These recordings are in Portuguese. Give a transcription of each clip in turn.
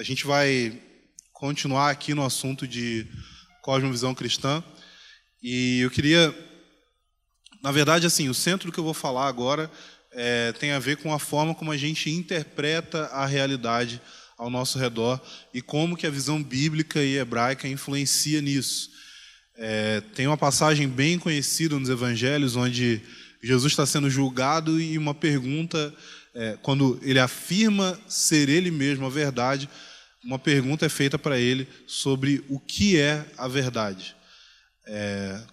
A gente vai continuar aqui no assunto de cosmovisão cristã. E eu queria, na verdade, assim, o centro do que eu vou falar agora tem a ver com a forma como a gente interpreta a realidade ao nosso redor e como que a visão bíblica e hebraica influencia nisso. Tem uma passagem bem conhecida nos evangelhos onde Jesus está sendo julgado e uma pergunta, quando ele afirma ser ele mesmo a verdade, uma pergunta é feita para ele sobre o que é a verdade.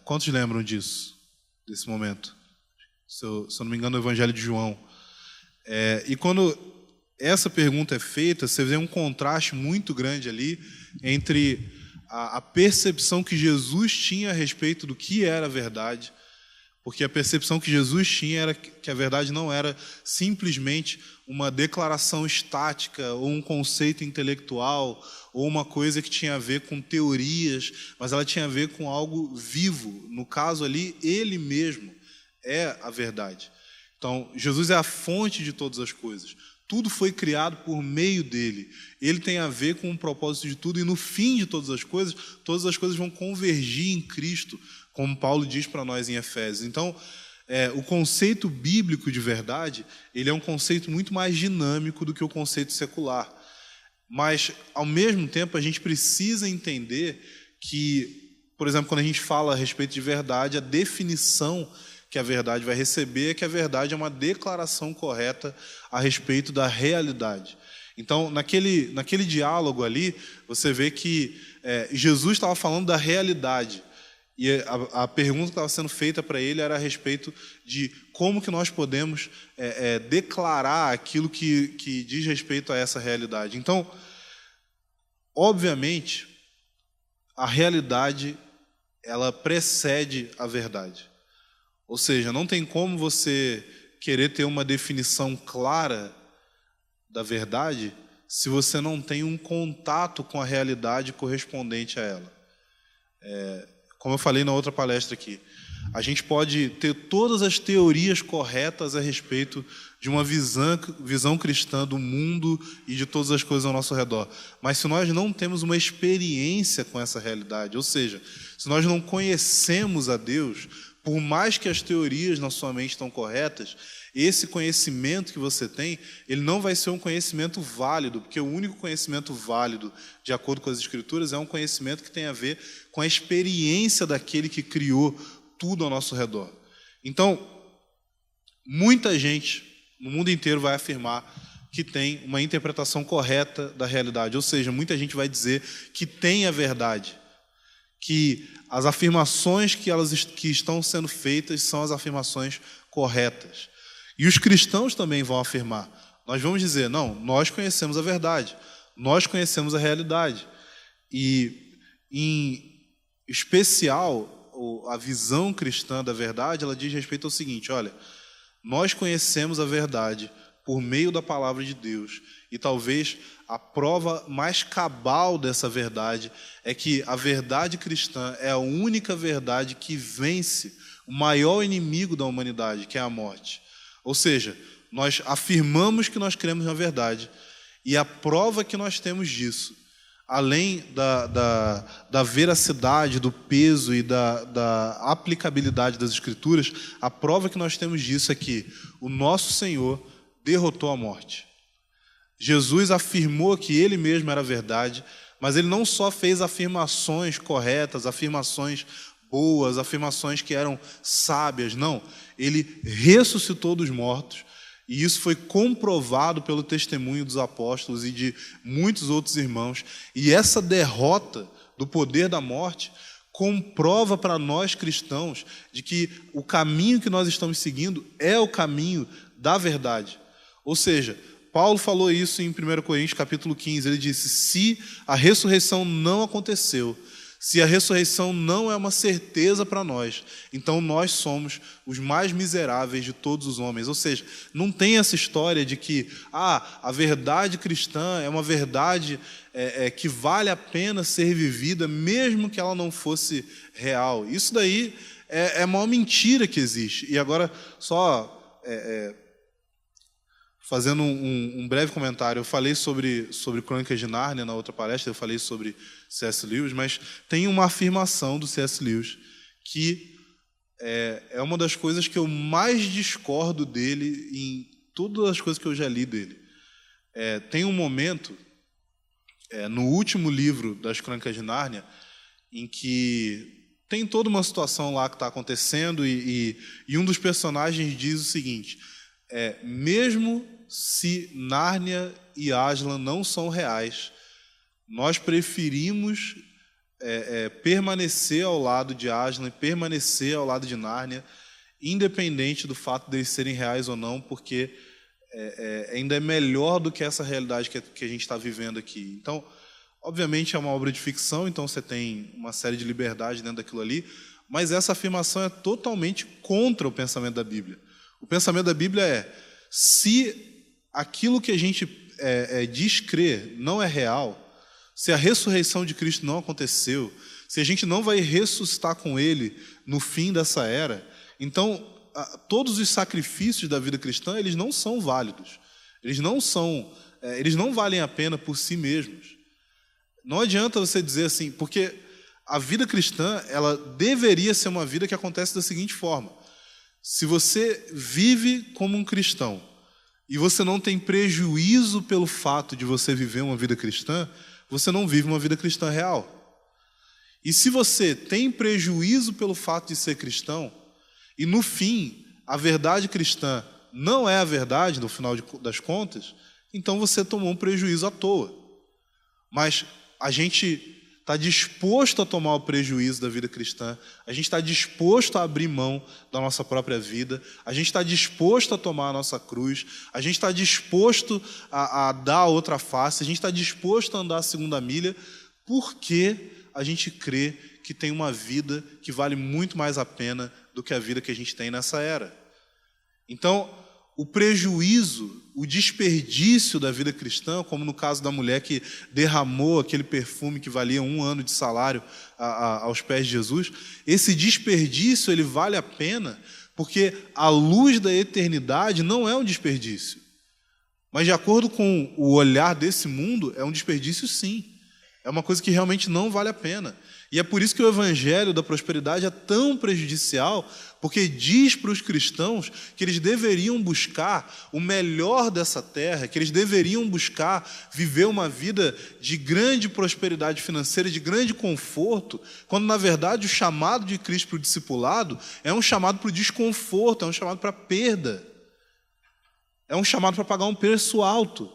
Quantos lembram disso, desse momento? Se eu não me engano, no Evangelho de João. E quando essa pergunta é feita, você vê um contraste muito grande ali entre a percepção que Jesus tinha a respeito do que era a verdade, porque a percepção que Jesus tinha era que a verdade não era simplesmente uma declaração estática ou um conceito intelectual ou uma coisa que tinha a ver com teorias, mas ela tinha a ver com algo vivo. No caso ali, ele mesmo é a verdade. Então, Jesus é a fonte de todas as coisas. Tudo foi criado por meio dele. Ele tem a ver com o propósito de tudo e no fim de todas as coisas vão convergir em Cristo, como Paulo diz para nós em Efésios. Então, o conceito bíblico de verdade, ele é um conceito muito mais dinâmico do que o conceito secular. Mas, ao mesmo tempo, a gente precisa entender que, por exemplo, quando a gente fala a respeito de verdade, a definição que a verdade vai receber é que a verdade é uma declaração correta a respeito da realidade. Então, naquele diálogo ali, você vê que Jesus estava falando da realidade. E a pergunta que estava sendo feita para ele era a respeito de como que nós podemos declarar aquilo que diz respeito a essa realidade. Então, obviamente, a realidade ela precede a verdade. Ou seja, não tem como você querer ter uma definição clara da verdade se você não tem um contato com a realidade correspondente a ela. Como eu falei na outra palestra aqui, a gente pode ter todas as teorias corretas a respeito de uma visão cristã do mundo e de todas as coisas ao nosso redor. Mas se nós não temos uma experiência com essa realidade, ou seja, se nós não conhecemos a Deus, por mais que as teorias na sua mente estão corretas, esse conhecimento que você tem, ele não vai ser um conhecimento válido, porque o único conhecimento válido, de acordo com as Escrituras, é um conhecimento que tem a ver com a experiência daquele que criou tudo ao nosso redor. Então, muita gente no mundo inteiro vai afirmar que tem uma interpretação correta da realidade, ou seja, muita gente vai dizer que tem a verdade, que as afirmações que estão sendo feitas são as afirmações corretas. E os cristãos também vão afirmar. Nós vamos dizer, não, nós conhecemos a verdade, nós conhecemos a realidade. E, em especial, a visão cristã da verdade, ela diz respeito ao seguinte, olha, nós conhecemos a verdade por meio da palavra de Deus. E talvez a prova mais cabal dessa verdade é que a verdade cristã é a única verdade que vence o maior inimigo da humanidade, que é a morte. Ou seja, nós afirmamos que nós cremos na verdade e a prova que nós temos disso, além da veracidade, do peso e da aplicabilidade das Escrituras, a prova que nós temos disso é que o nosso Senhor derrotou a morte. Jesus afirmou que ele mesmo era a verdade, mas ele não só fez afirmações corretas, afirmações boas, afirmações que eram sábias, não. Ele ressuscitou dos mortos, e isso foi comprovado pelo testemunho dos apóstolos e de muitos outros irmãos. E essa derrota do poder da morte comprova para nós cristãos de que o caminho que nós estamos seguindo é o caminho da verdade. Ou seja, Paulo falou isso em 1 Coríntios capítulo 15, ele disse, se a ressurreição não aconteceu, se a ressurreição não é uma certeza para nós, então nós somos os mais miseráveis de todos os homens. Ou seja, não tem essa história de que a verdade cristã é uma verdade que vale a pena ser vivida, mesmo que ela não fosse real. Isso daí é a maior mentira que existe. E agora, só fazendo um breve comentário, eu falei sobre Crônicas de Nárnia na outra palestra, eu falei sobre C.S. Lewis, mas tem uma afirmação do C.S. Lewis que é uma das coisas que eu mais discordo dele em todas as coisas que eu já li dele. Tem um momento, no último livro das Crônicas de Nárnia, em que tem toda uma situação lá que está acontecendo e um dos personagens diz o seguinte: mesmo se Nárnia e Aslan não são reais, nós preferimos permanecer ao lado de Aslan, permanecer ao lado de Nárnia, independente do fato de eles serem reais ou não, porque ainda é melhor do que essa realidade que a gente está vivendo aqui. Então, obviamente é uma obra de ficção, então você tem uma série de liberdade dentro daquilo ali, mas essa afirmação é totalmente contra o pensamento da Bíblia. O pensamento da Bíblia se aquilo que a gente diz crer não é real, se a ressurreição de Cristo não aconteceu, se a gente não vai ressuscitar com Ele no fim dessa era, então todos os sacrifícios da vida cristã, eles não são válidos, eles não valem a pena por si mesmos. Não adianta você dizer assim, porque a vida cristã, ela deveria ser uma vida que acontece da seguinte forma: se você vive como um cristão e você não tem prejuízo pelo fato de você viver uma vida cristã, você não vive uma vida cristã real. E se você tem prejuízo pelo fato de ser cristão, e no fim a verdade cristã não é a verdade, no final das contas, então você tomou um prejuízo à toa. Mas a gente está disposto a tomar o prejuízo da vida cristã, a gente está disposto a abrir mão da nossa própria vida, a gente está disposto a tomar a nossa cruz, a gente está disposto a dar a outra face, a gente está disposto a andar a segunda milha, porque a gente crê que tem uma vida que vale muito mais a pena do que a vida que a gente tem nessa era. Então, o prejuízo, o desperdício da vida cristã, como no caso da mulher que derramou aquele perfume que valia 1 ano de salário aos pés de Jesus, esse desperdício ele vale a pena porque a luz da eternidade não é um desperdício. Mas de acordo com o olhar desse mundo, é um desperdício sim. É uma coisa que realmente não vale a pena. E é por isso que o evangelho da prosperidade é tão prejudicial, porque diz para os cristãos que eles deveriam buscar o melhor dessa terra, que eles deveriam buscar viver uma vida de grande prosperidade financeira, de grande conforto, quando na verdade o chamado de Cristo para o discipulado é um chamado para o desconforto, é um chamado para a perda, é um chamado para pagar um preço alto,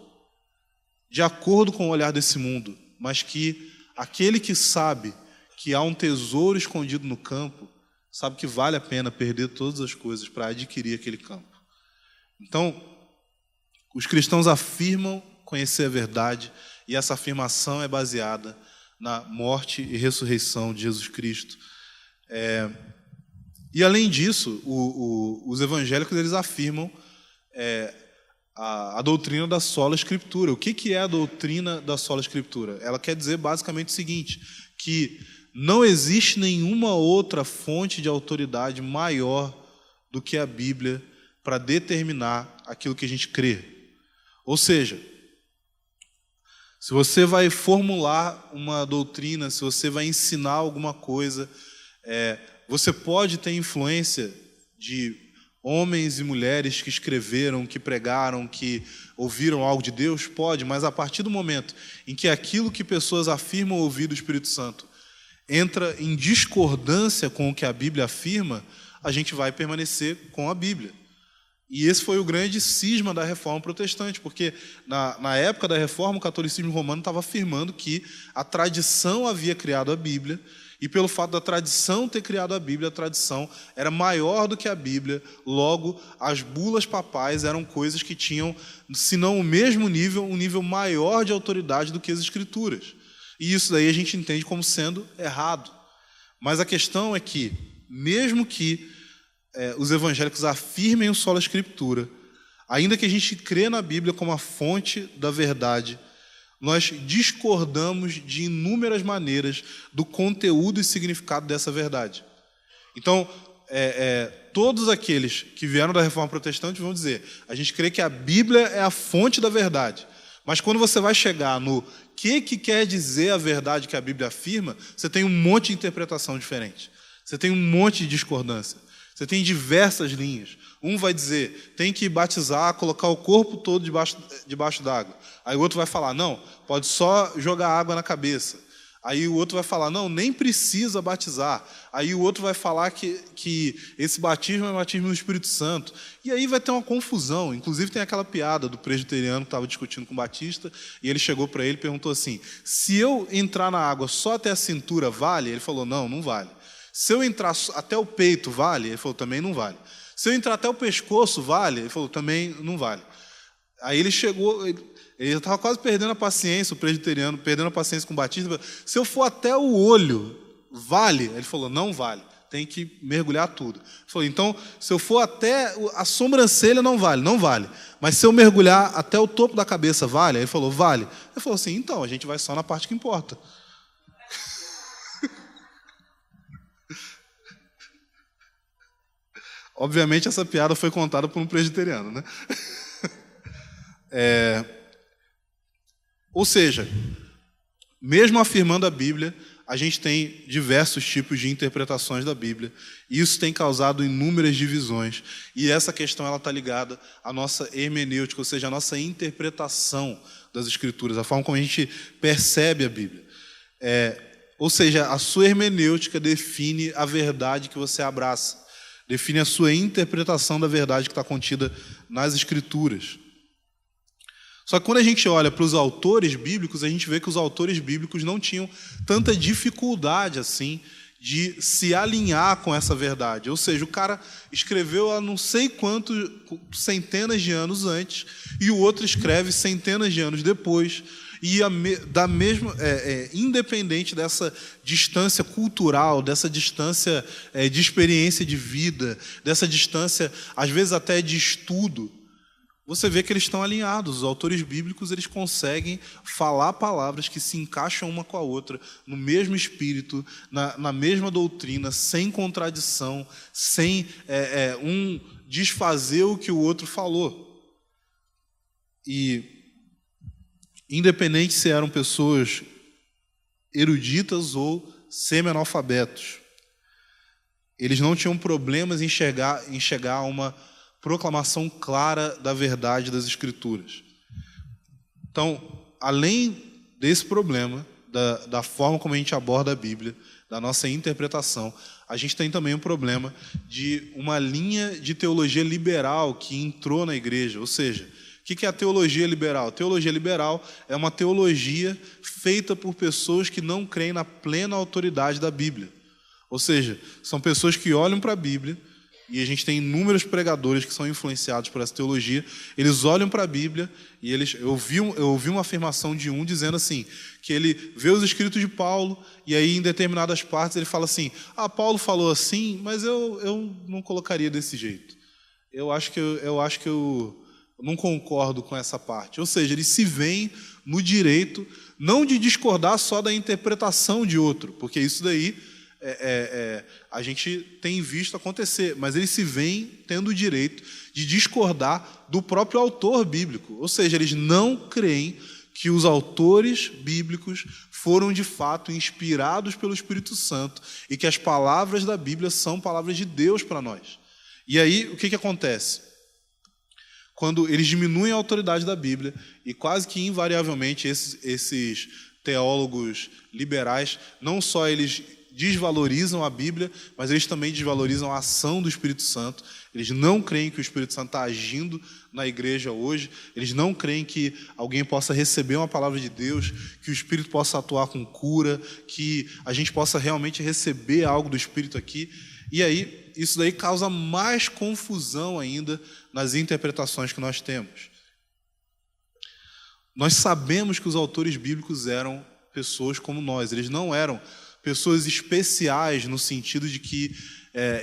de acordo com o olhar desse mundo, mas que aquele que sabe que há um tesouro escondido no campo, sabe que vale a pena perder todas as coisas para adquirir aquele campo. Então, os cristãos afirmam conhecer a verdade, e essa afirmação é baseada na morte e ressurreição de Jesus Cristo. E, além disso, os evangélicos eles afirmam a doutrina da sola escritura. O que é a doutrina da sola escritura? Ela quer dizer basicamente o seguinte, que não existe nenhuma outra fonte de autoridade maior do que a Bíblia para determinar aquilo que a gente crê. Ou seja, se você vai formular uma doutrina, se você vai ensinar alguma coisa, você pode ter influência de homens e mulheres que escreveram, que pregaram, que ouviram algo de Deus? Pode, mas a partir do momento em que aquilo que pessoas afirmam ouvir do Espírito Santo entra em discordância com o que a Bíblia afirma, a gente vai permanecer com a Bíblia. E esse foi o grande cisma da Reforma Protestante, porque na época da Reforma, o catolicismo romano estava afirmando que a tradição havia criado a Bíblia, e pelo fato da tradição ter criado a Bíblia, a tradição era maior do que a Bíblia, logo, as bulas papais eram coisas que tinham, se não o mesmo nível, um nível maior de autoridade do que as Escrituras. E isso daí a gente entende como sendo errado. Mas a questão é que, mesmo que os evangélicos afirmem o sola escritura, ainda que a gente crê na Bíblia como a fonte da verdade, nós discordamos de inúmeras maneiras do conteúdo e significado dessa verdade. Então, todos aqueles que vieram da Reforma Protestante vão dizer: a gente crê que a Bíblia é a fonte da verdade. Mas quando você vai chegar no que quer dizer a verdade que a Bíblia afirma, você tem um monte de interpretação diferente. Você tem um monte de discordância. Você tem diversas linhas. Um vai dizer: tem que batizar, colocar o corpo todo debaixo d'água. Aí o outro vai falar: não, pode só jogar água na cabeça. Aí o outro vai falar: não, nem precisa batizar. Aí o outro vai falar que esse batismo é o batismo do Espírito Santo. E aí vai ter uma confusão. Inclusive tem aquela piada do presbiteriano que estava discutindo com o batista, e ele chegou para ele e perguntou assim: se eu entrar na água só até a cintura, vale? Ele falou: não, não vale. Se eu entrar até o peito, vale? Ele falou: também não vale. Se eu entrar até o pescoço, vale? Ele falou: também não vale. Aí ele chegou... Ele estava quase perdendo a paciência, o presbiteriano, perdendo a paciência com o batista. Se eu for até o olho, vale? Ele falou: não vale, tem que mergulhar tudo. Ele falou: então, se eu for até a sobrancelha, não vale, não vale. Mas se eu mergulhar até o topo da cabeça, vale? Ele falou: vale. Ele falou assim: então, a gente vai só na parte que importa. Obviamente, essa piada foi contada por um presbiteriano, né? Ou seja, mesmo afirmando a Bíblia, a gente tem diversos tipos de interpretações da Bíblia. E isso tem causado inúmeras divisões. E essa questão está ligada à nossa hermenêutica, ou seja, à nossa interpretação das Escrituras, a forma como a gente percebe a Bíblia. Ou seja, a sua hermenêutica define a verdade que você abraça, define a sua interpretação da verdade que está contida nas Escrituras. Só que quando a gente olha para os autores bíblicos, a gente vê que os autores bíblicos não tinham tanta dificuldade assim de se alinhar com essa verdade. Ou seja, o cara escreveu há não sei quantos centenas de anos antes e o outro escreve centenas de anos depois. E independente dessa distância cultural, dessa distância de experiência de vida, dessa distância, às vezes até de estudo, você vê que eles estão alinhados. Os autores bíblicos, eles conseguem falar palavras que se encaixam uma com a outra, no mesmo espírito, na mesma doutrina, sem contradição, sem um desfazer o que o outro falou. E, independente se eram pessoas eruditas ou semi-analfabetos, eles não tinham problemas em chegar a uma proclamação clara da verdade das Escrituras. Então, além desse problema, da forma como a gente aborda a Bíblia, da nossa interpretação, a gente tem também um problema de uma linha de teologia liberal que entrou na igreja. Ou seja, o que é a teologia liberal? A teologia liberal é uma teologia feita por pessoas que não creem na plena autoridade da Bíblia. Ou seja, são pessoas que olham para a Bíblia, e a gente tem inúmeros pregadores que são influenciados por essa teologia. Eles olham para a Bíblia e eu ouvi uma afirmação de um dizendo assim, que ele vê os escritos de Paulo e aí em determinadas partes ele fala assim: Paulo falou assim, mas eu não colocaria desse jeito. Eu acho que eu não concordo com essa parte. Ou seja, eles se veem no direito não de discordar só da interpretação de outro, porque isso daí a gente tem visto acontecer, mas eles se veem tendo o direito de discordar do próprio autor bíblico. Ou seja, eles não creem que os autores bíblicos foram de fato inspirados pelo Espírito Santo e que as palavras da Bíblia são palavras de Deus para nós. E aí, o que acontece? Quando eles diminuem a autoridade da Bíblia, e quase que invariavelmente esses teólogos liberais, não só eles desvalorizam a Bíblia, mas eles também desvalorizam a ação do Espírito Santo. Eles não creem que o Espírito Santo está agindo na igreja hoje. Eles não creem que alguém possa receber uma palavra de Deus, que o Espírito possa atuar com cura, que a gente possa realmente receber algo do Espírito aqui. E aí, isso daí causa mais confusão ainda nas interpretações que nós temos. Nós sabemos que os autores bíblicos eram pessoas como nós. Eles não eram pessoas especiais no sentido de que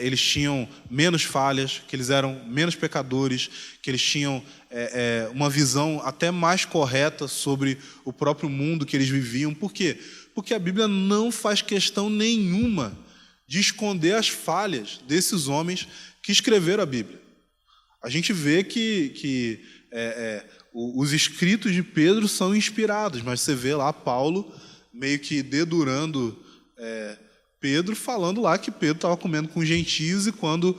eles tinham menos falhas, que eles eram menos pecadores, que eles tinham uma visão até mais correta sobre o próprio mundo que eles viviam. Por quê? Porque a Bíblia não faz questão nenhuma de esconder as falhas desses homens que escreveram a Bíblia. A gente vê que os escritos de Pedro são inspirados, mas você vê lá Paulo meio que dedurando Pedro, falando lá que Pedro estava comendo com gentios, e quando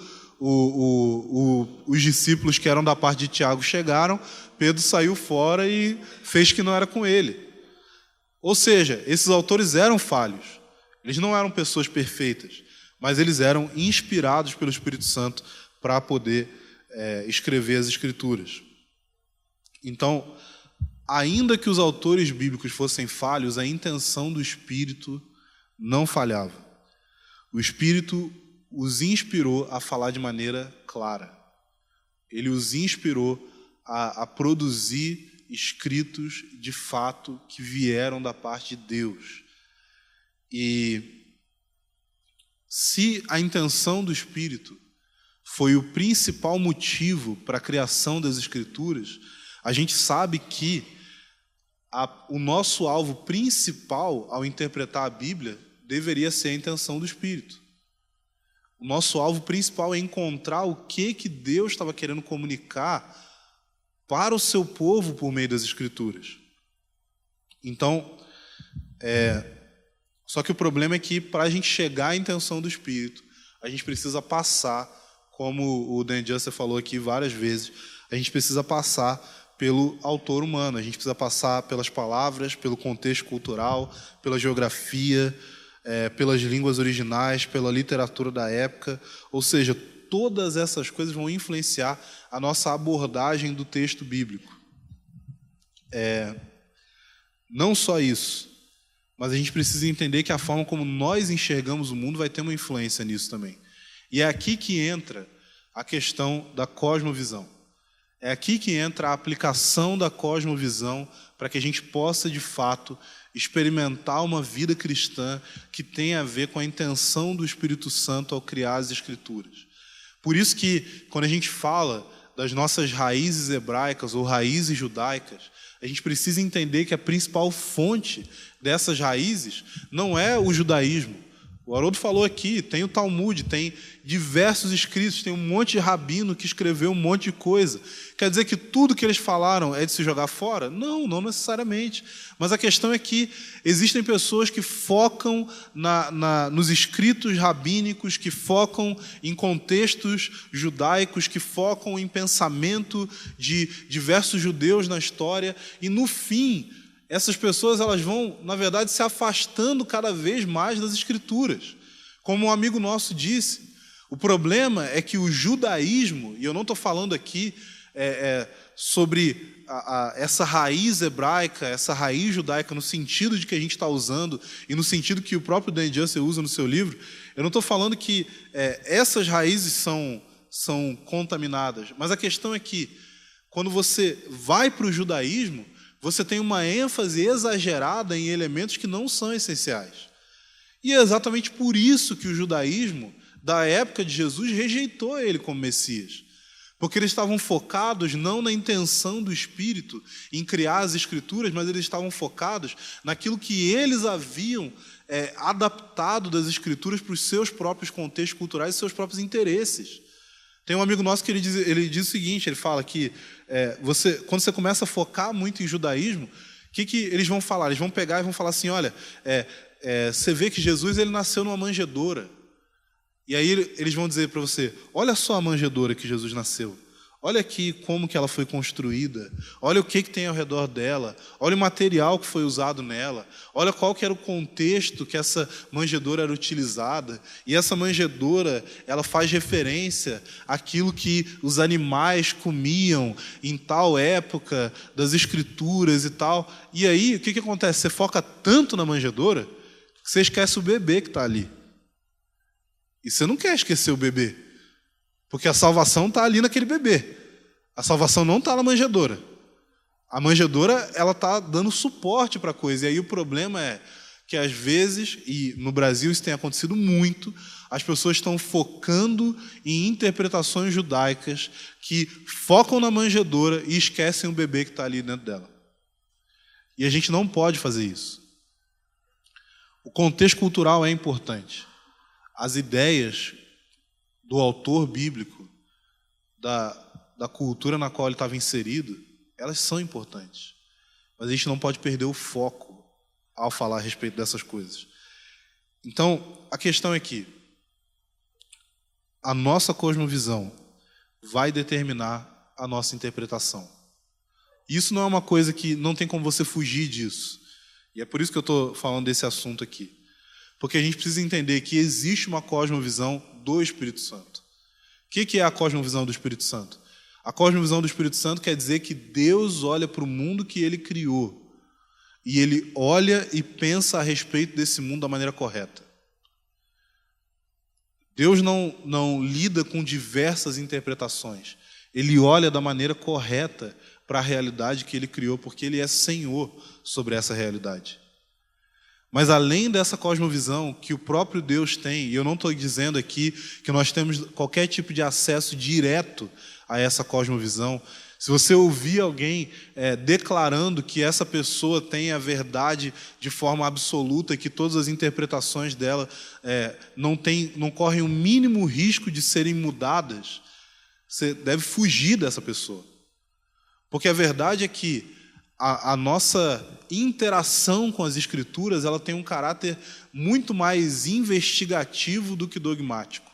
os discípulos que eram da parte de Tiago chegaram, Pedro saiu fora e fez que não era com ele. Ou seja, esses autores eram falhos, eles não eram pessoas perfeitas, mas eles eram inspirados pelo Espírito Santo para poder escrever as Escrituras. Então, ainda que os autores bíblicos fossem falhos, a intenção do Espírito não falhava. O Espírito os inspirou a falar de maneira clara. Ele os inspirou a produzir escritos de fato que vieram da parte de Deus. E se a intenção do Espírito foi o principal motivo para a criação das Escrituras, a gente sabe que o nosso alvo principal ao interpretar a Bíblia deveria ser a intenção do Espírito. O nosso alvo principal é encontrar o que Deus estava querendo comunicar para o seu povo por meio das Escrituras. Então, só que o problema é que para a gente chegar à intenção do Espírito, a gente precisa passar, como o Dan Juster falou aqui várias vezes, a gente precisa passar pelo autor humano, a gente precisa passar pelas palavras, pelo contexto cultural, pela geografia, pelas línguas originais, pela literatura da época. Ou seja, todas essas coisas vão influenciar a nossa abordagem do texto bíblico. Não só isso, mas a gente precisa entender que a forma como nós enxergamos o mundo vai ter uma influência nisso também. E é aqui que entra a questão da cosmovisão. É aqui que entra a aplicação da cosmovisão para que a gente possa, de fato, experimentar uma vida cristã que tem a ver com a intenção do Espírito Santo ao criar as Escrituras. Por isso que, quando a gente fala das nossas raízes hebraicas ou raízes judaicas, a gente precisa entender que a principal fonte dessas raízes não é o judaísmo. O Haroldo falou aqui, tem o Talmud, tem diversos escritos, tem um monte de rabino que escreveu um monte de coisa. Quer dizer que tudo que eles falaram é de se jogar fora? Não, não necessariamente. Mas a questão é que existem pessoas que focam nos escritos rabínicos, que focam em contextos judaicos, que focam em pensamento de diversos judeus na história, e no fim, essas pessoas elas vão, na verdade, se afastando cada vez mais das Escrituras. Como um amigo nosso disse, o problema é que o judaísmo, e eu não estou falando aqui sobre essa raiz hebraica, essa raiz judaica no sentido de que a gente está usando e no sentido que o próprio Dan Juster usa no seu livro, eu não estou falando que essas raízes são contaminadas, mas a questão é que quando você vai para o judaísmo, você tem uma ênfase exagerada em elementos que não são essenciais. E é exatamente por isso que o judaísmo, da época de Jesus, rejeitou ele como Messias. Porque eles estavam focados não na intenção do Espírito em criar as Escrituras, mas eles estavam focados naquilo que eles haviam adaptado das Escrituras para os seus próprios contextos culturais e seus próprios interesses. Tem um amigo nosso que ele diz o seguinte, ele fala que quando você começa a focar muito em judaísmo, o que eles vão falar? Eles vão pegar e vão falar assim, olha, você vê que Jesus ele nasceu numa manjedoura. E aí eles vão dizer para você, olha só a manjedoura que Jesus nasceu. Olha aqui como que ela foi construída, olha o que tem ao redor dela, olha o material que foi usado nela, olha qual que era o contexto que essa manjedoura era utilizada. E essa manjedoura, ela faz referência àquilo que os animais comiam em tal época das Escrituras e tal. E aí, o que acontece? Você foca tanto na manjedoura que você esquece o bebê que está ali. E você não quer esquecer o bebê. Porque a salvação está ali naquele bebê. A salvação não está na manjedoura. A manjedoura ela está dando suporte para a coisa. E aí o problema é que às vezes, e no Brasil isso tem acontecido muito, as pessoas estão focando em interpretações judaicas que focam na manjedoura e esquecem o bebê que está ali dentro dela. E a gente não pode fazer isso. O contexto cultural é importante. as ideias do autor bíblico, da cultura na qual ele estava inserido, elas são importantes. Mas a gente não pode perder o foco ao falar a respeito dessas coisas. Então, a questão é que a nossa cosmovisão vai determinar a nossa interpretação. Isso não é uma coisa que não tem como você fugir disso. E é por isso que eu estou falando desse assunto aqui. Porque a gente precisa entender que existe uma cosmovisão do Espírito Santo. O que é a cosmovisão do Espírito Santo? A cosmovisão do Espírito Santo quer dizer que Deus olha para o mundo que Ele criou. E Ele olha e pensa a respeito desse mundo da maneira correta. Deus não lida com diversas interpretações. Ele olha da maneira correta para a realidade que Ele criou, porque Ele é Senhor sobre essa realidade. Mas além dessa cosmovisão que o próprio Deus tem, e eu não estou dizendo aqui que nós temos qualquer tipo de acesso direto a essa cosmovisão. Se você ouvir alguém declarando que essa pessoa tem a verdade de forma absoluta, que todas as interpretações dela não correm o mínimo risco de serem mudadas, você deve fugir dessa pessoa. Porque a verdade é que a nossa interação com as Escrituras ela tem um caráter muito mais investigativo do que dogmático.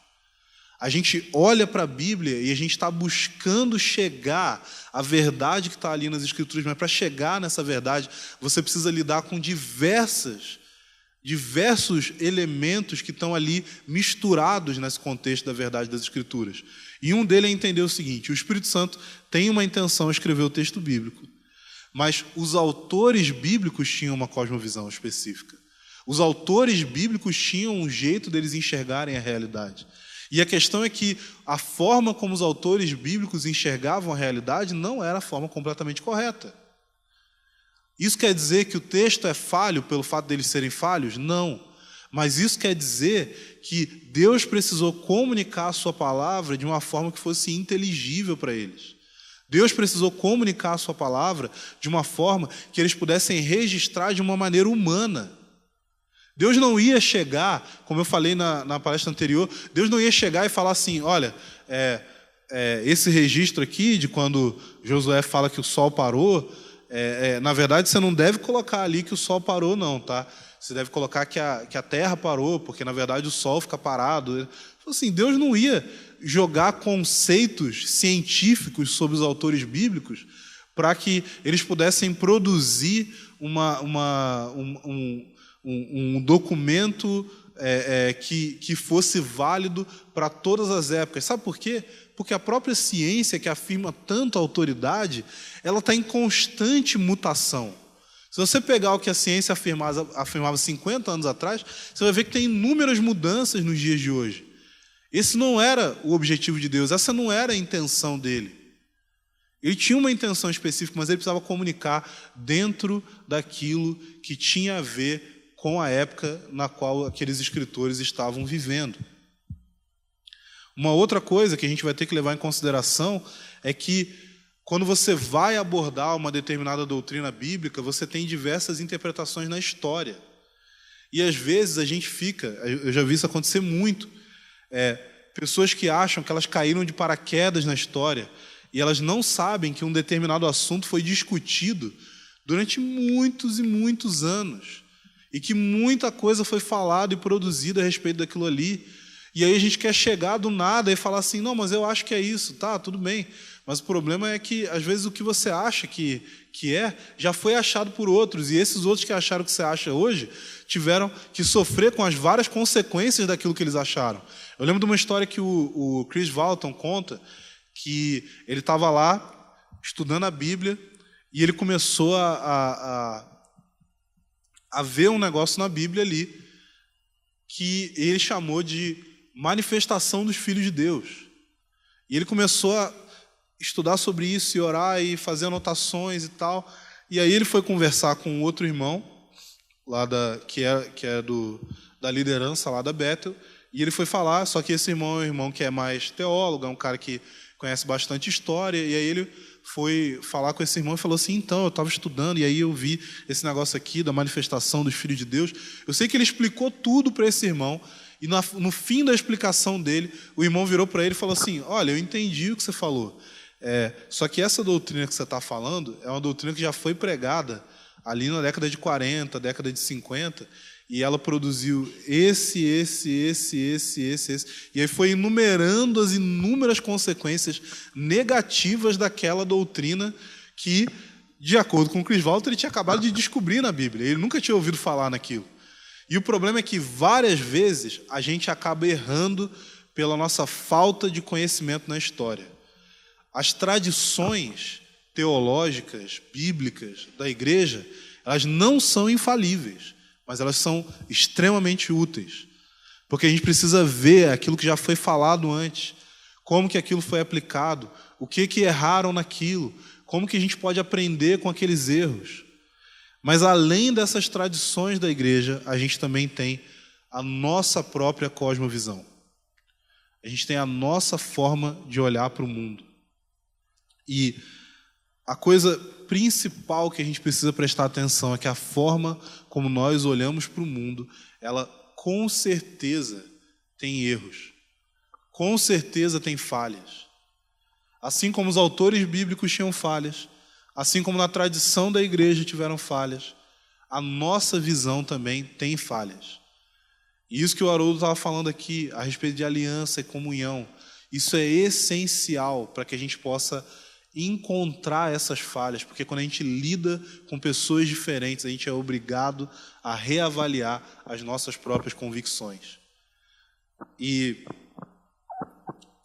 A gente olha para a Bíblia e a gente está buscando chegar à verdade que está ali nas Escrituras, mas para chegar nessa verdade, você precisa lidar com diversos elementos que estão ali misturados nesse contexto da verdade das Escrituras. E um deles é entender o seguinte: o Espírito Santo tem uma intenção de escrever o texto bíblico, mas os autores bíblicos tinham uma cosmovisão específica. Os autores bíblicos tinham um jeito deles enxergarem a realidade. E a questão é que a forma como os autores bíblicos enxergavam a realidade não era a forma completamente correta. Isso quer dizer que o texto é falho pelo fato deles serem falhos? Não. Mas isso quer dizer que Deus precisou comunicar a sua palavra de uma forma que fosse inteligível para eles. Deus precisou comunicar a sua palavra de uma forma que eles pudessem registrar de uma maneira humana. Deus não ia chegar, como eu falei na palestra anterior, Deus não ia chegar e falar assim: olha, esse registro aqui de quando Josué fala que o sol parou, na verdade você não deve colocar ali que o sol parou não, tá? Você deve colocar que a terra parou, porque na verdade o sol fica parado. Assim, Deus não ia jogar conceitos científicos sobre os autores bíblicos para que eles pudessem produzir um documento que fosse válido para todas as épocas. Sabe por quê? Porque a própria ciência, que afirma tanto a autoridade, ela está em constante mutação. Se você pegar o que a ciência afirmava 50 anos atrás, você vai ver que tem inúmeras mudanças nos dias de hoje. Esse não era o objetivo de Deus, essa não era a intenção dele. Ele tinha uma intenção específica, mas ele precisava comunicar dentro daquilo que tinha a ver com a época na qual aqueles escritores estavam vivendo. Uma outra coisa que a gente vai ter que levar em consideração é que, quando você vai abordar uma determinada doutrina bíblica, você tem diversas interpretações na história. E, às vezes, a gente eu já vi isso acontecer muito, pessoas que acham que elas caíram de paraquedas na história e elas não sabem que um determinado assunto foi discutido durante muitos e muitos anos. E que muita coisa foi falada e produzida a respeito daquilo ali. E aí a gente quer chegar do nada e falar assim: não, mas eu acho que é isso, tá, tudo bem. Mas o problema é que, às vezes, o que você acha que já foi achado por outros. E esses outros que acharam que você acha hoje tiveram que sofrer com as várias consequências daquilo que eles acharam. Eu lembro de uma história que o Chris Walton conta, que ele estava lá estudando a Bíblia e ele começou a ver um negócio na Bíblia ali que ele chamou de manifestação dos filhos de Deus. E ele começou a estudar sobre isso e orar e fazer anotações e tal. E aí ele foi conversar com outro irmão lá que é da liderança lá da Bethel, e ele foi falar, só que esse irmão é um irmão que é mais teólogo, é um cara que conhece bastante história, e aí ele foi falar com esse irmão e falou assim: então, eu estava estudando, e aí eu vi esse negócio aqui da manifestação dos filhos de Deus. Eu sei que ele explicou tudo para esse irmão, E no fim da explicação dele, o irmão virou para ele e falou assim: olha, eu entendi o que você falou. Só que essa doutrina que você está falando é uma doutrina que já foi pregada ali na década de 40, década de 50, e ela produziu esse. E aí foi enumerando as inúmeras consequências negativas daquela doutrina que, de acordo com o Chris Walton, ele tinha acabado de descobrir na Bíblia. Ele nunca tinha ouvido falar naquilo. E o problema é que várias vezes a gente acaba errando pela nossa falta de conhecimento na história. As tradições teológicas, bíblicas da igreja, elas não são infalíveis, mas elas são extremamente úteis. Porque a gente precisa ver aquilo que já foi falado antes, como que aquilo foi aplicado, o que erraram naquilo, como que a gente pode aprender com aqueles erros. Mas além dessas tradições da igreja, a gente também tem a nossa própria cosmovisão. A gente tem a nossa forma de olhar para o mundo. E a coisa principal que a gente precisa prestar atenção é que a forma como nós olhamos para o mundo, ela com certeza tem erros. Com certeza tem falhas. Assim como os autores bíblicos tinham falhas, assim como na tradição da igreja tiveram falhas, a nossa visão também tem falhas. E isso que o Haroldo estava falando aqui, a respeito de aliança e comunhão, isso é essencial para que a gente possa encontrar essas falhas, porque quando a gente lida com pessoas diferentes, a gente é obrigado a reavaliar as nossas próprias convicções. E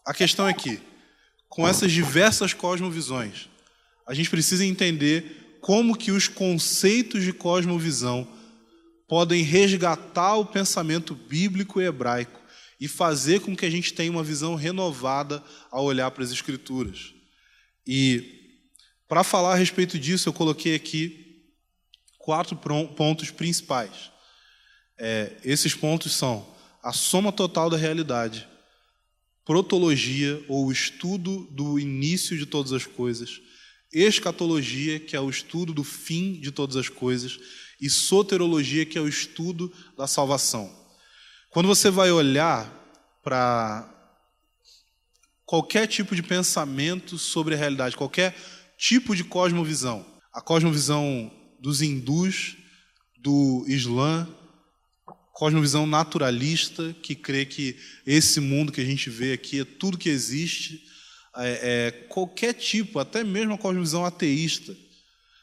a questão é que, com essas diversas cosmovisões, a gente precisa entender como que os conceitos de cosmovisão podem resgatar o pensamento bíblico e hebraico e fazer com que a gente tenha uma visão renovada ao olhar para as Escrituras. E, para falar a respeito disso, eu coloquei aqui 4 pontos principais. Esses pontos são a soma total da realidade, protologia, ou estudo do início de todas as coisas, escatologia, que é o estudo do fim de todas as coisas, e soterologia, que é o estudo da salvação. Quando você vai olhar para qualquer tipo de pensamento sobre a realidade, qualquer tipo de cosmovisão, a cosmovisão dos hindus, do Islã, cosmovisão naturalista, que crê que esse mundo que a gente vê aqui é tudo que existe, qualquer tipo, até mesmo a cosmovisão ateísta,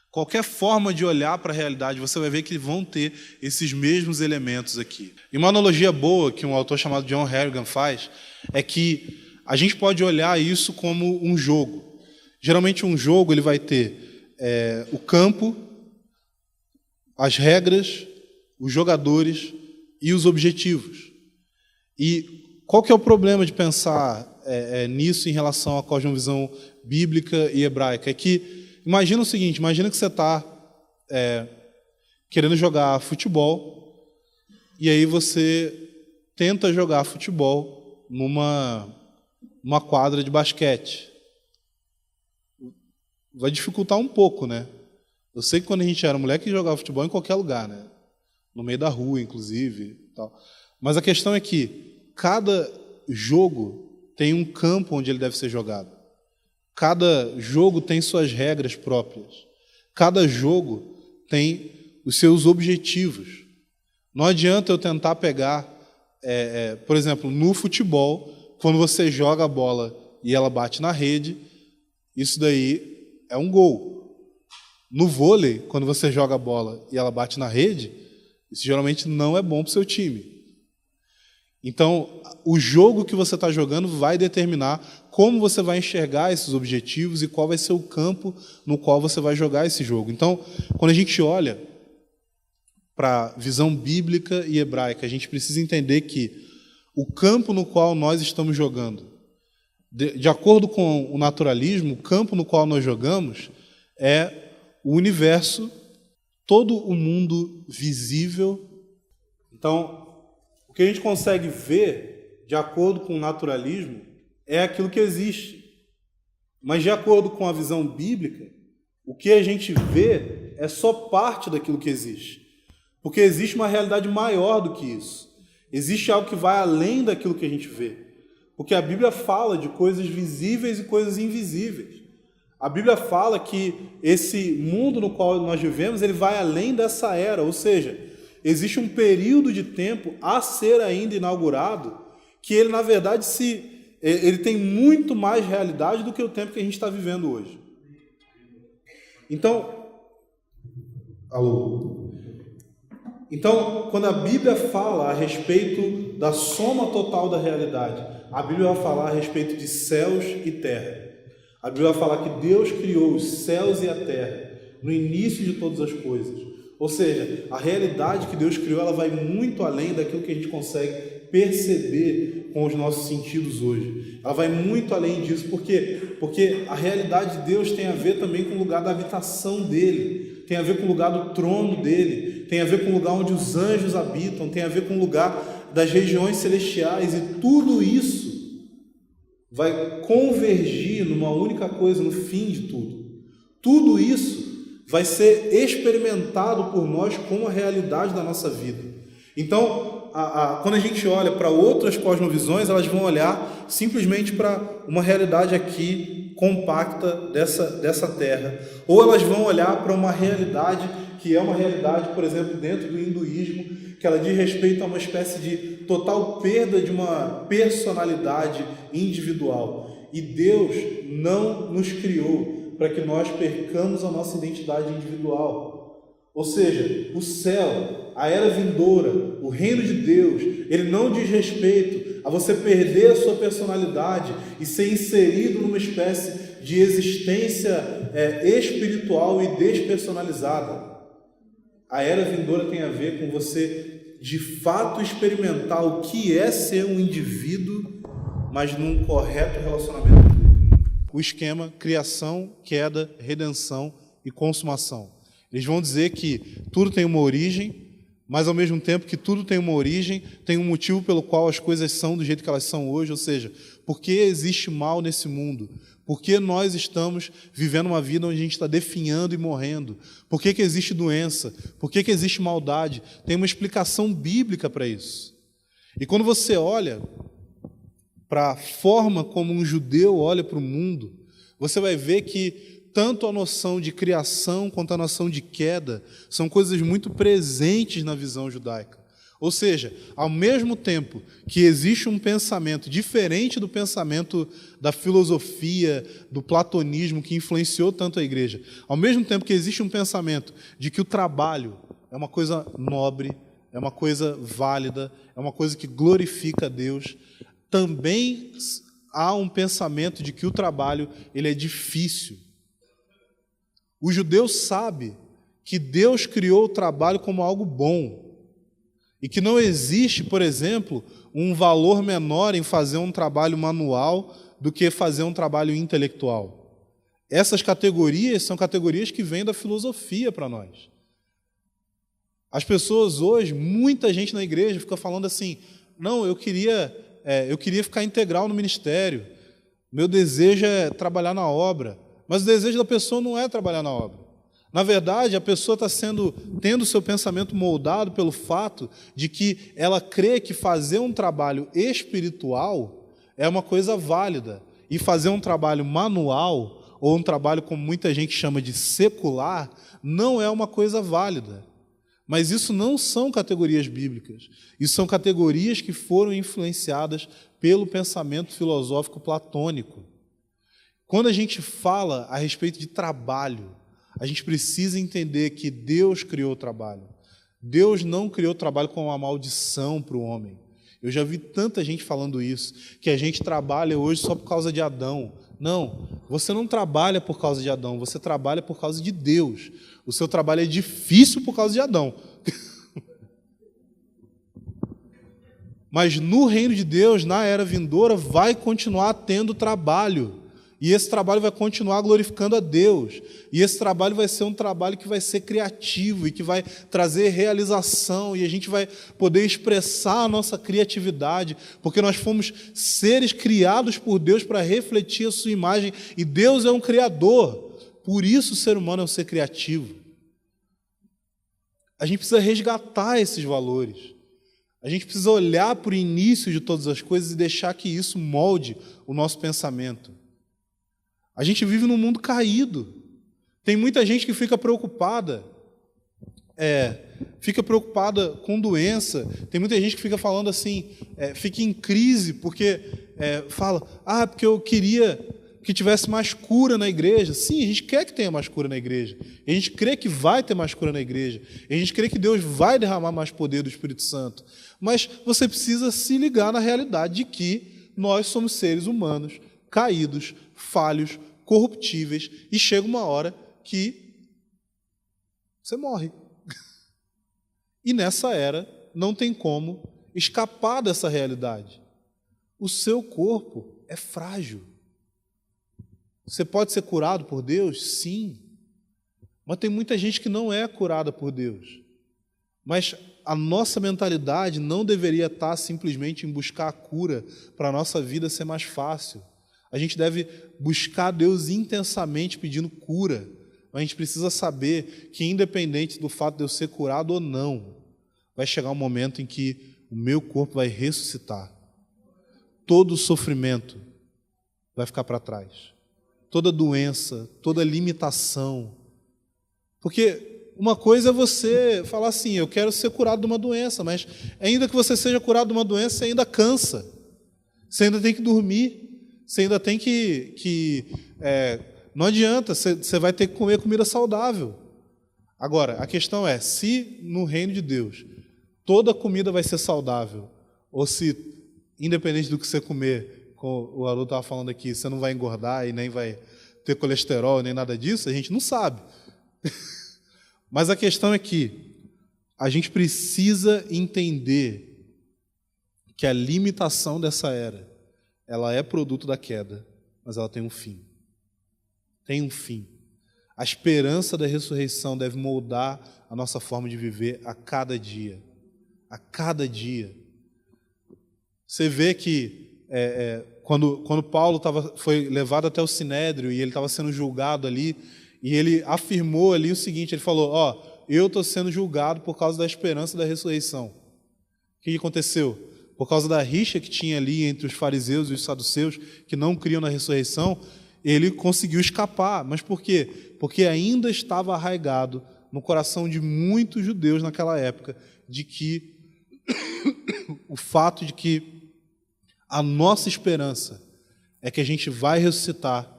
qualquer forma de olhar para a realidade, você vai ver que vão ter esses mesmos elementos aqui. E uma analogia boa que um autor chamado John Harrigan faz é que a gente pode olhar isso como um jogo. Geralmente um jogo ele vai ter o campo, as regras, os jogadores e os objetivos. E qual que é o problema de pensar nisso em relação à cosmovisão bíblica e hebraica? É que, imagina o seguinte, imagina que você está querendo jogar futebol e aí você tenta jogar futebol numa quadra de basquete. Vai dificultar um pouco, né? Eu sei que quando a gente era moleque, jogava futebol em qualquer lugar, né? No meio da rua, inclusive. Tal. Mas a questão é que cada jogo tem um campo onde ele deve ser jogado. Cada jogo tem suas regras próprias. Cada jogo tem os seus objetivos. Não adianta eu tentar pegar, por exemplo, no futebol, quando você joga a bola e ela bate na rede, isso daí é um gol. No vôlei, quando você joga a bola e ela bate na rede, isso geralmente não é bom para o seu time. Então, o jogo que você está jogando vai determinar como você vai enxergar esses objetivos e qual vai ser o campo no qual você vai jogar esse jogo. Então, quando a gente olha para a visão bíblica e hebraica, a gente precisa entender que o campo no qual nós estamos jogando, de acordo com o naturalismo, o campo no qual nós jogamos é o universo, todo o mundo visível. Então, o que a gente consegue ver, de acordo com o naturalismo, é aquilo que existe. Mas, de acordo com a visão bíblica, o que a gente vê é só parte daquilo que existe. Porque existe uma realidade maior do que isso. Existe algo que vai além daquilo que a gente vê. Porque a Bíblia fala de coisas visíveis e coisas invisíveis. A Bíblia fala que esse mundo no qual nós vivemos, ele vai além dessa era, ou seja, existe um período de tempo a ser ainda inaugurado, que ele, na verdade, ele tem muito mais realidade do que o tempo que a gente está vivendo hoje. Então, quando a Bíblia fala a respeito da soma total da realidade, a Bíblia vai falar a respeito de céus e terra. A Bíblia vai falar que Deus criou os céus e a terra no início de todas as coisas. Ou seja, a realidade que Deus criou, ela vai muito além daquilo que a gente consegue perceber com os nossos sentidos hoje. Ela vai muito além disso. Por quê? Porque a realidade de Deus tem a ver também com o lugar da habitação dele, tem a ver com o lugar do trono dele, tem a ver com o lugar onde os anjos habitam, tem a ver com o lugar das regiões celestiais, e tudo isso vai convergir numa única coisa no fim de tudo. Tudo isso vai ser experimentado por nós como a realidade da nossa vida. Então, quando a gente olha para outras cosmovisões, elas vão olhar simplesmente para uma realidade aqui compacta dessa terra. Ou elas vão olhar para uma realidade que é uma realidade, por exemplo, dentro do hinduísmo, que ela diz respeito a uma espécie de total perda de uma personalidade individual. E Deus não nos criou para que nós percamos a nossa identidade individual. Ou seja, o céu, a era vindoura, o reino de Deus, ele não diz respeito a você perder a sua personalidade e ser inserido numa espécie de existência espiritual e despersonalizada. A era vindoura tem a ver com você, de fato, experimentar o que é ser um indivíduo, mas num correto relacionamento. O esquema criação, queda, redenção e consumação. Eles vão dizer que tudo tem uma origem, mas ao mesmo tempo que tudo tem uma origem, tem um motivo pelo qual as coisas são do jeito que elas são hoje, ou seja, por que existe mal nesse mundo? Por que nós estamos vivendo uma vida onde a gente está definhando e morrendo? Por que existe doença? Por que existe maldade? Tem uma explicação bíblica para isso. E quando você olha para a forma como um judeu olha para o mundo, você vai ver que tanto a noção de criação quanto a noção de queda são coisas muito presentes na visão judaica. Ou seja, ao mesmo tempo que existe um pensamento diferente do pensamento da filosofia, do platonismo que influenciou tanto a igreja, ao mesmo tempo que existe um pensamento de que o trabalho é uma coisa nobre, é uma coisa válida, é uma coisa que glorifica a Deus, também há um pensamento de que o trabalho ele é difícil. O judeu sabe que Deus criou o trabalho como algo bom e que não existe, por exemplo, um valor menor em fazer um trabalho manual do que fazer um trabalho intelectual. Essas categorias são categorias que vêm da filosofia para nós. As pessoas hoje, muita gente na igreja fica falando assim, não, eu queria ficar integral no ministério, meu desejo é trabalhar na obra. Mas o desejo da pessoa não é trabalhar na obra. Na verdade, a pessoa está tendo seu pensamento moldado pelo fato de que ela crê que fazer um trabalho espiritual é uma coisa válida. E fazer um trabalho manual, ou um trabalho como muita gente chama de secular, não é uma coisa válida. Mas isso não são categorias bíblicas. Isso são categorias que foram influenciadas pelo pensamento filosófico platônico. Quando a gente fala a respeito de trabalho, a gente precisa entender que Deus criou o trabalho. Deus não criou o trabalho como uma maldição para o homem. Eu já vi tanta gente falando isso, que a gente trabalha hoje só por causa de Adão. Não, você não trabalha por causa de Adão, você trabalha por causa de Deus. O seu trabalho é difícil por causa de Adão. Mas no reino de Deus, na era vindoura, vai continuar tendo trabalho. E esse trabalho vai continuar glorificando a Deus. E esse trabalho vai ser um trabalho que vai ser criativo e que vai trazer realização. E a gente vai poder expressar a nossa criatividade, porque nós fomos seres criados por Deus para refletir a sua imagem. E Deus é um criador. Por isso o ser humano é um ser criativo. A gente precisa resgatar esses valores. A gente precisa olhar para o início de todas as coisas e deixar que isso molde o nosso pensamento. A gente vive num mundo caído. Tem muita gente que fica preocupada com doença. Tem muita gente que fica falando assim, fica em crise porque fala, porque eu queria que tivesse mais cura na igreja. Sim, a gente quer que tenha mais cura na igreja. A gente crê que vai ter mais cura na igreja. A gente crê que Deus vai derramar mais poder do Espírito Santo. Mas você precisa se ligar na realidade de que nós somos seres humanos, caídos, falhos, corruptíveis, e chega uma hora que você morre. E nessa era não tem como escapar dessa realidade. O seu corpo é frágil. Você pode ser curado por Deus? Sim. Mas tem muita gente que não é curada por Deus. Mas a nossa mentalidade não deveria estar simplesmente em buscar a cura para a nossa vida ser mais fácil. A gente deve buscar Deus intensamente pedindo cura. Mas a gente precisa saber que, independente do fato de eu ser curado ou não, vai chegar um momento em que o meu corpo vai ressuscitar. Todo o sofrimento vai ficar para trás. Toda doença, toda limitação. Porque uma coisa é você falar assim, eu quero ser curado de uma doença, mas ainda que você seja curado de uma doença, você ainda cansa. Você ainda tem que dormir. Você ainda tem não adianta, você vai ter que comer comida saudável. Agora, a questão é, se no reino de Deus toda comida vai ser saudável, ou se, independente do que você comer, como o Alu estava falando aqui, você não vai engordar e nem vai ter colesterol, nem nada disso, a gente não sabe. Mas a questão é que a gente precisa entender que a limitação dessa era, ela é produto da queda, mas ela tem um fim. Tem um fim. A esperança da ressurreição deve moldar a nossa forma de viver a cada dia. A cada dia. Você vê que quando Paulo foi levado até o Sinédrio e ele estava sendo julgado ali, e ele afirmou ali o seguinte, ele falou, eu estou sendo julgado por causa da esperança da ressurreição. O que aconteceu? Por causa da rixa que tinha ali entre os fariseus e os saduceus, que não criam na ressurreição, ele conseguiu escapar. Mas por quê? Porque ainda estava arraigado no coração de muitos judeus naquela época, de que o fato de que a nossa esperança é que a gente vai ressuscitar,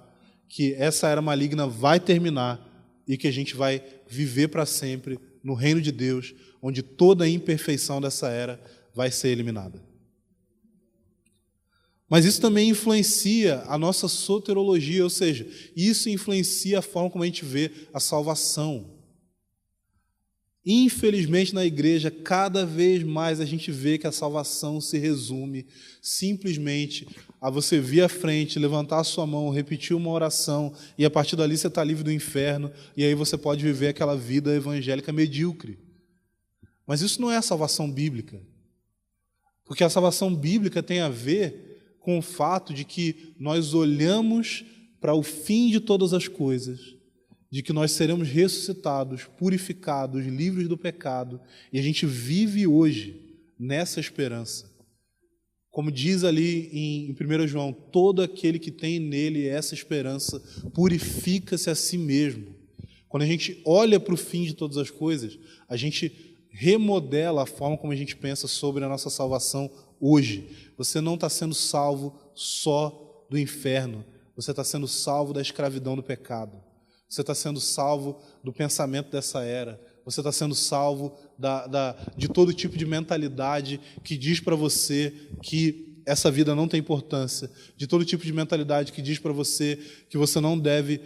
que essa era maligna vai terminar e que a gente vai viver para sempre no reino de Deus, onde toda a imperfeição dessa era vai ser eliminada. Mas isso também influencia a nossa soteriologia, ou seja, isso influencia a forma como a gente vê a salvação. Infelizmente, na igreja, cada vez mais a gente vê que a salvação se resume simplesmente a você vir à frente, levantar a sua mão, repetir uma oração, e a partir dali você está livre do inferno, e aí você pode viver aquela vida evangélica medíocre. Mas isso não é a salvação bíblica. Porque a salvação bíblica tem a ver com o fato de que nós olhamos para o fim de todas as coisas, de que nós seremos ressuscitados, purificados, livres do pecado, e a gente vive hoje nessa esperança. Como diz ali em 1 João, todo aquele que tem nele essa esperança purifica-se a si mesmo. Quando a gente olha para o fim de todas as coisas, a gente remodela a forma como a gente pensa sobre a nossa salvação hoje. Você não está sendo salvo só do inferno, você está sendo salvo da escravidão do pecado. Você está sendo salvo do pensamento dessa era. Você está sendo salvo de todo tipo de mentalidade que diz para você que essa vida não tem importância. De todo tipo de mentalidade que diz para você que você não deve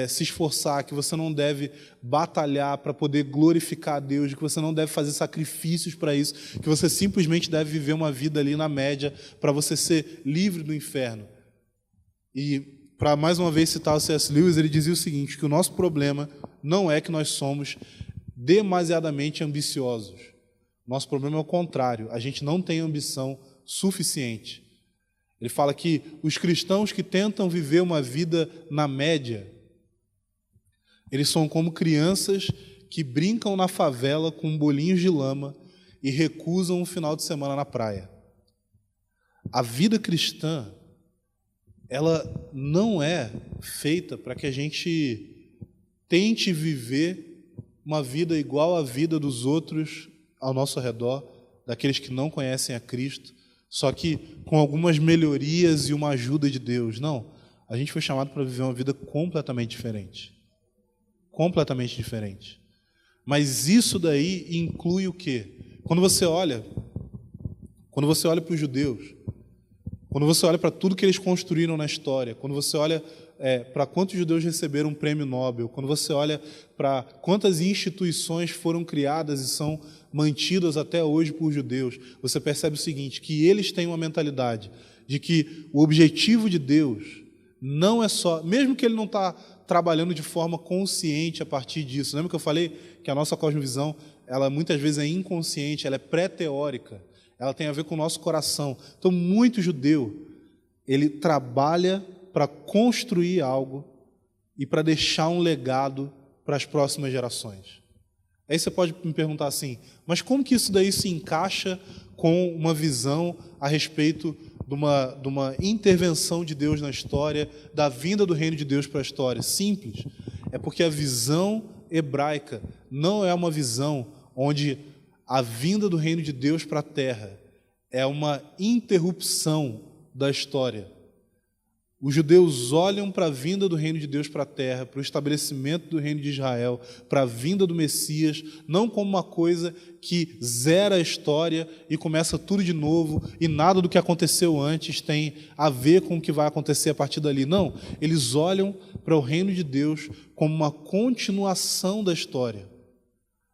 se esforçar, que você não deve batalhar para poder glorificar a Deus, que você não deve fazer sacrifícios para isso, que você simplesmente deve viver uma vida ali na média para você ser livre do inferno. E para mais uma vez citar o C.S. Lewis, ele dizia o seguinte, que o nosso problema não é que nós somos demasiadamente ambiciosos. Nosso problema é o contrário, a gente não tem ambição suficiente. Ele fala que os cristãos que tentam viver uma vida na média, eles são como crianças que brincam na favela com bolinhos de lama e recusam um final de semana na praia. A vida cristã, ela não é feita para que a gente tente viver uma vida igual à vida dos outros ao nosso redor, daqueles que não conhecem a Cristo, só que com algumas melhorias e uma ajuda de Deus. Não, a gente foi chamado para viver uma vida completamente diferente. Completamente diferente. Mas isso daí inclui o quê? Quando você olha para os judeus, quando você olha para tudo que eles construíram na história, quando você olha para quantos judeus receberam um prêmio Nobel, quando você olha para quantas instituições foram criadas e são mantidas até hoje por judeus, você percebe o seguinte, que eles têm uma mentalidade de que o objetivo de Deus não é só, mesmo que ele não está trabalhando de forma consciente a partir disso. Lembra que eu falei que a nossa cosmovisão, ela muitas vezes é inconsciente, ela é pré-teórica, ela tem a ver com o nosso coração. Então, muito judeu, ele trabalha para construir algo e para deixar um legado para as próximas gerações. Aí você pode me perguntar assim, mas como que isso daí se encaixa com uma visão a respeito de uma intervenção de Deus na história, da vinda do reino de Deus para a história? Simples. É porque a visão hebraica não é uma visão onde a vinda do reino de Deus para a terra é uma interrupção da história. Os judeus olham para a vinda do reino de Deus para a terra, para o estabelecimento do reino de Israel, para a vinda do Messias, não como uma coisa que zera a história e começa tudo de novo e nada do que aconteceu antes tem a ver com o que vai acontecer a partir dali. Não, eles olham para o reino de Deus como uma continuação da história,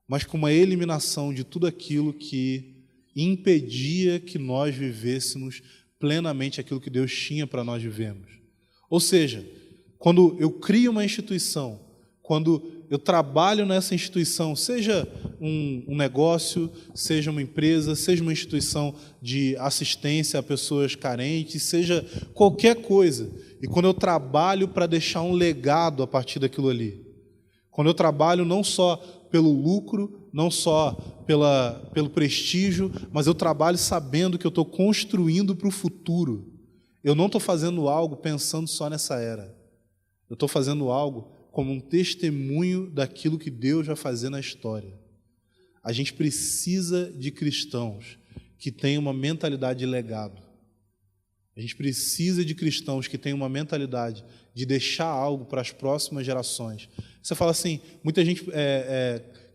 mas com uma eliminação de tudo aquilo que impedia que nós vivêssemos plenamente aquilo que Deus tinha para nós vivermos. Ou seja, quando eu crio uma instituição, quando eu trabalho nessa instituição, seja um negócio, seja uma empresa, seja uma instituição de assistência a pessoas carentes, seja qualquer coisa, e quando eu trabalho para deixar um legado a partir daquilo ali, quando eu trabalho não só pelo lucro, não só pelo prestígio, mas eu trabalho sabendo que eu estou construindo para o futuro. Eu não estou fazendo algo pensando só nessa era. Eu estou fazendo algo como um testemunho daquilo que Deus vai fazer na história. A gente precisa de cristãos que tenham uma mentalidade de legado. A gente precisa de cristãos que tenham uma mentalidade de deixar algo para as próximas gerações. Você fala assim, muita gente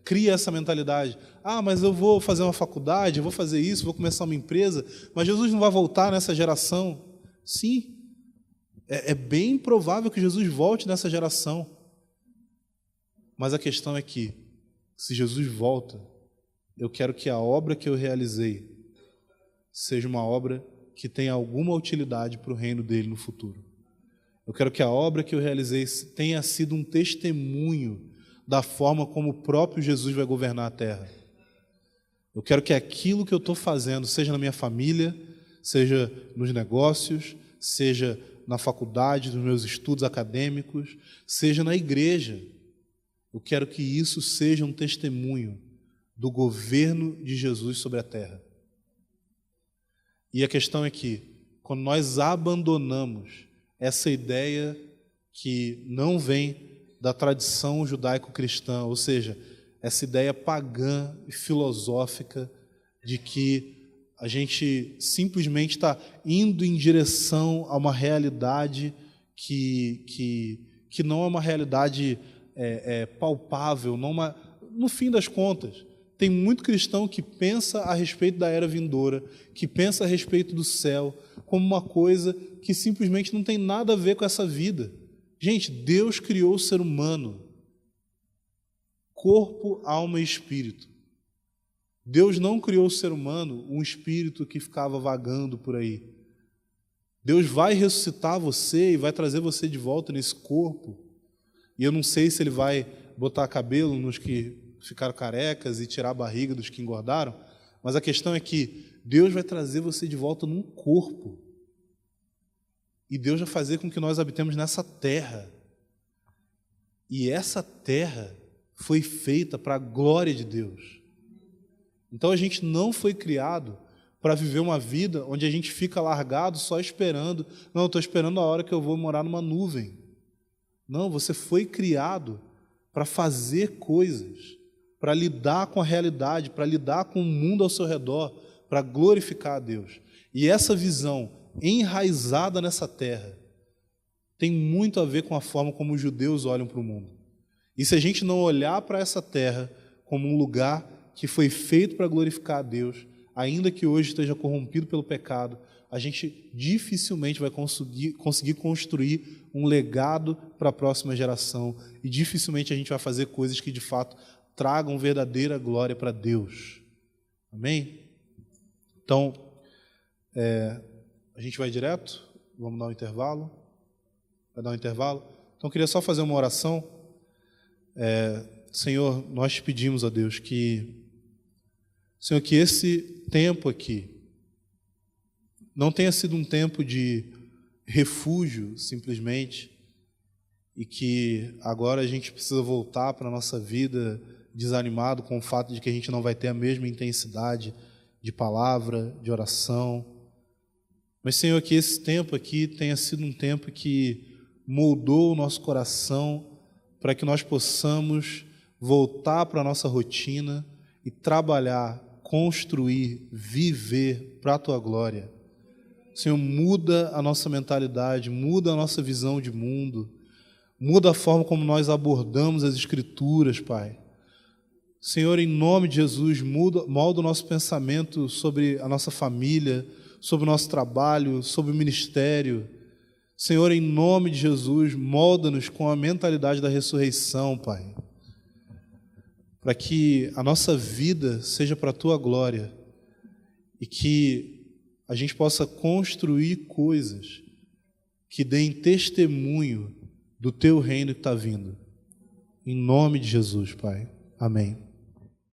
cria essa mentalidade. Ah, mas eu vou fazer uma faculdade, eu vou fazer isso, vou começar uma empresa, mas Jesus não vai voltar nessa geração. Sim, é bem provável que Jesus volte nessa geração. Mas a questão é que, se Jesus volta, eu quero que a obra que eu realizei seja uma obra que tenha alguma utilidade para o reino dele no futuro. Eu quero que a obra que eu realizei tenha sido um testemunho da forma como o próprio Jesus vai governar a terra. Eu quero que aquilo que eu estou fazendo, seja na minha família, seja nos negócios, seja na faculdade, nos meus estudos acadêmicos, seja na igreja, eu quero que isso seja um testemunho do governo de Jesus sobre a terra. E a questão é que, quando nós abandonamos essa ideia que não vem da tradição judaico-cristã, ou seja, essa ideia pagã e filosófica de que a gente simplesmente está indo em direção a uma realidade que não é uma realidade palpável, no fim das contas. Tem muito cristão que pensa a respeito da era vindoura, que pensa a respeito do céu, como uma coisa que simplesmente não tem nada a ver com essa vida. Gente, Deus criou o ser humano, corpo, alma e espírito. Deus não criou o ser humano um espírito que ficava vagando por aí. Deus vai ressuscitar você e vai trazer você de volta nesse corpo. E eu não sei se Ele vai botar cabelo nos que ficaram carecas e tirar a barriga dos que engordaram, mas a questão é que Deus vai trazer você de volta num corpo. E Deus vai fazer com que nós habitemos nessa terra. E essa terra foi feita para a glória de Deus. Então a gente não foi criado para viver uma vida onde a gente fica largado só esperando. Não, eu estou esperando a hora que eu vou morar numa nuvem. Não, você foi criado para fazer coisas, para lidar com a realidade, para lidar com o mundo ao seu redor, para glorificar a Deus. E essa visão enraizada nessa terra tem muito a ver com a forma como os judeus olham para o mundo. E se a gente não olhar para essa terra como um lugar que foi feito para glorificar a Deus, ainda que hoje esteja corrompido pelo pecado, a gente dificilmente vai conseguir construir um legado para a próxima geração e dificilmente a gente vai fazer coisas que de fato tragam verdadeira glória para Deus. Amém? Então, a gente vai direto? Vamos dar um intervalo? Vai dar um intervalo? Então, eu queria só fazer uma oração. Senhor, nós te pedimos, ó Deus, Senhor, que esse tempo aqui não tenha sido um tempo de refúgio, simplesmente, e que agora a gente precisa voltar para a nossa vida desanimado com o fato de que a gente não vai ter a mesma intensidade de palavra, de oração. Mas, Senhor, que esse tempo aqui tenha sido um tempo que moldou o nosso coração para que nós possamos voltar para a nossa rotina e trabalhar, construir, viver para a Tua glória. Senhor, muda a nossa mentalidade, muda a nossa visão de mundo, muda a forma como nós abordamos as Escrituras, Pai. Senhor, em nome de Jesus, molda o nosso pensamento sobre a nossa família, sobre o nosso trabalho, sobre o ministério. Senhor, em nome de Jesus, molda-nos com a mentalidade da ressurreição, Pai, para que a nossa vida seja para a Tua glória e que a gente possa construir coisas que deem testemunho do Teu reino que está vindo. Em nome de Jesus, Pai. Amém.